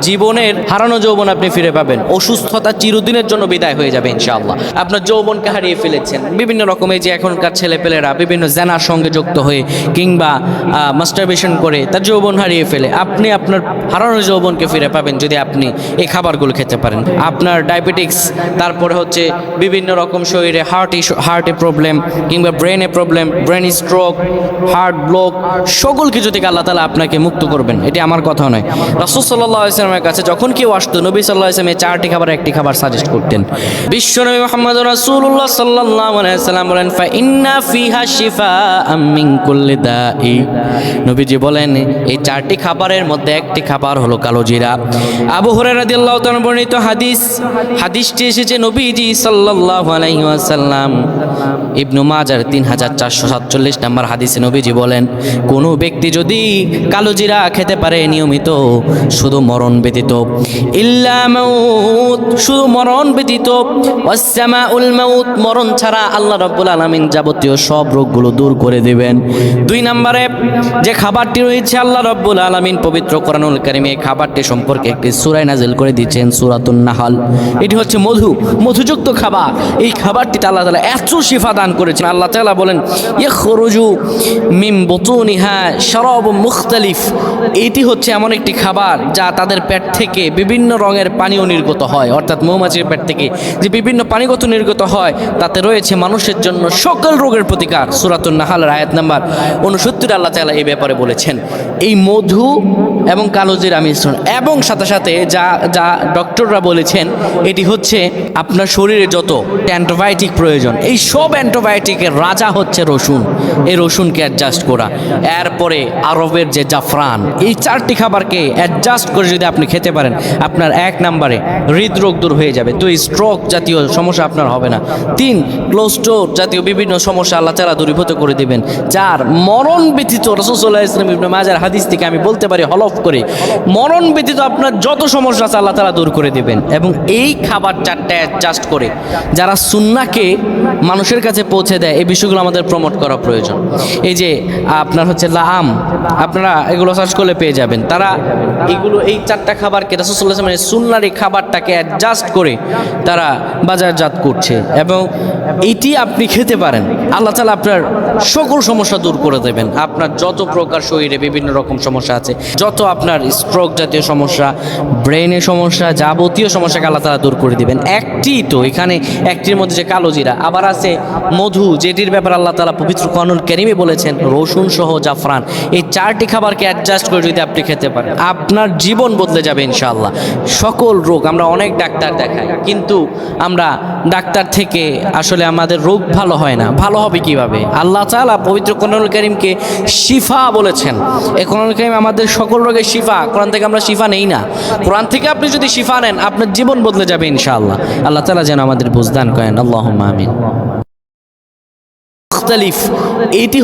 জীবনের হারানো যৌবন আপনি ফিরে পাবেন। অসুস্থতা চিরদিনের জন্য বিদায় হয়ে যাবে ইনশাআল্লাহ। আপনার যৌবনকে হারিয়ে ফেলেছেন বিভিন্ন রকমের, যে এখনকার ছেলেপেলেরা বিভিন্ন জেনার সঙ্গে যুক্ত হয়ে কিংবা মাস্টারবেশন করে তার যৌবন হারিয়ে ফেলে। আপনি আপনার হারানো যৌবনকে ফিরে পাবেন যদি আপনি এই খাবারগুলো খেতে পারেন। আপনার ডায়াবেটিক্স, তারপরে হচ্ছে বিভিন্ন রকম শরীরে হার্টে প্রবলেম কিংবা ব্রেনে problem, brain stroke, heart block, সকল কিছু থেকে আল্লাহ তাআলা আপনাকে মুক্ত করবেন। এটি আমার কথা নয়। রাসূল সাল্লাল্লাহু আলাইহি ওয়াসাল্লামের কাছে যখন কেউ আসতো, নবী সাল্লাল্লাহু আলাইহি ওয়াসাল্লাম চারটি খাবার একটি খাবার সাজেস্ট করতেন। বিশ্বনবী মুহাম্মদুর রাসূলুল্লাহ সাল্লাল্লাহু আলাইহি ওয়াসাল্লাম বলেন, ফা ইন্না ফিহা শিফাআম মিন কুল্লি দাই। নবীজি বলেন এই চারটি খাবারের মধ্যে একটি খাবার হলো কালো জিরা। আবু হুরায়রা রাদিয়াল্লাহু তাআলা বর্ণিত হাদিসটি এসেছে নবীজি সাল্লাল্লাহু আলাইহি ওয়াসাল্লাম ইবনে মাজার 3447 নম্বর হাদিসে নবীজি বলেন, কোনো ব্যক্তি যদি কালো জিরা খেতে পারে নিয়মিত, শুধু মরণ ব্যতীত, ইল্লা মাউত, শুধু মরণ ব্যতীত, ওয়াসসামাউল মাউত, মরণ ছাড়া আল্লাহ রাব্বুল আলামিন যাবতীয় সব রোগগুলো দূর করে দিবেন। 2 নম্বরে যে খাবারটি রয়েছে, আল্লাহ রাব্বুল আলামিন পবিত্র কোরআনুল কারীমে এই খাবারটি সম্পর্কে একটি সূরা নাযিল করে দিয়েছেন, সূরাতুন নাহল। এটি হচ্ছে মধুযুক্ত খাবার। এই খাবারটিতে আল্লাহ তাআলা এত শিফা দান করেছেন। আল্লাহ তাআলা বলেন, ইয়াখরুজু মিন বুতুনিহা শারাবুন মুখতালিফ। এটি হচ্ছে এমন একটি খাবার যা তাদের পেট থেকে বিভিন্ন রঙের পানীয় নির্গত হয়, অর্থাৎ মৌমাছির পেট থেকে যে বিভিন্ন পানিগত নির্গত হয় তাতে রয়েছে মানুষের জন্য সকল রোগের প্রতিকার। সূরাতুন নাহলের আয়াত নাম্বার 69 আল্লাহ তাআলা এই ব্যাপারে বলেছেন। এই মধু এবং কালো জিরা মিশ্রণ এবং সাথে সাথে যা ডক্টররা বলেছেন, এটি হচ্ছে আপনার শরীরে যত অ্যান্টিবায়োটিক প্রয়োজন, এই সব অ্যান্টিবায়োটিকের রাজা হচ্ছে রসুন। এই রসুনকে অ্যাডজাস্ট করা, এরপরে আরবের যে জাফরান, এই চারটি খাবারকে অ্যাডজাস্ট করে যদি আপনি খেতে পারেন, আপনার 1 নম্বরে হৃদরোগ দূর হয়ে যাবে। 2 স্ট্রোক জাতীয় সমস্যা আপনার হবে না। 3 ক্লোস্টোর জাতীয় বিভিন্ন সমস্যা আল্লাহ তাআলা দূরীভূত করে দিবেন। 4 মরণ ব্যতীত, রাসূল সাল্লাল্লাহু আলাইহি ওয়াসাল্লাম ইবনে মাজার হাদিস থেকে আমি বলতে পারি হলফ করে, মরণ ব্যতীত আপনার যত সমস্যা আছে আল্লাহ তাআলা দূর করে দিবেন। এবং এই খাবার চারটা অ্যাডজাস্ট করে যারা সুন্নাহকে মানুষের কাছে পৌঁছে দেয়, এই বিষয়গুলো আমাদের প্রমোট করা প্রয়োজন। এই যে আপনার হচ্ছে লাআম, আপনারা এগুলো সার্চ করলে পেয়ে যাবেন। তারা এগুলো এই চারটা খাবারকে রাসূল সাল্লাল্লাহু আলাইহি ওয়াসাল্লাম সুন্নাহর এই খাবারটাকে অ্যাডজাস্ট করে তারা বাজারজাত করছে, এবং এইটি আপনি খেতে পারেন। আল্লাহ তাআলা আপনার সকল সমস্যা দূর করে দেবেন। আপনার যত প্রকার শরীরে বিভিন্ন রকম সমস্যা আছে, যত আপনার স্ট্রোক জাতীয় সমস্যা, ব্রেনের সমস্যা, যাবতীয় সমস্যাকে আল্লাহ তাআলা দূর করে দিবেন। একটি তো এখানে একটির মধ্যে যে কালো জিরা, আবার আছে মধু, যেটির ব্যাপারে আল্লাহ তাআলা পবিত্র কোরআনুল কারীমে বলেছেন, রসুন সহ জাফরান। এই চারটি খাবারকে অ্যাডজাস্ট করে যদি আপনি খেতে পারেন, আপনার জীবন বদলে যাবে ইনশাআল্লাহ। সকল রোগ, আমরা অনেক ডাক্তার দেখাই, কিন্তু আমরা ডাক্তার থেকে আসলে আমাদের রোগ ভালো হয় না। ভালো হবে কিভাবে? আল্লাহ তাআলা পবিত্র কোরআনুল কারীমকে শিফা বলেছেন। এই কোরআনুল কারীম আমাদের সকল রোগের শিফা। কোরআন থেকে আমরা শিফা নেই না, কোরআন থেকে আপনি যদি শিফা নেন, আপনার জীবন বদলে যাবে ইনশাআল্লাহ। আল্লাহ তাআলা যেন আমাদের বুঝদান করেন। আল্লাহুম্মা আমিন। মুখতালিফ, এইটি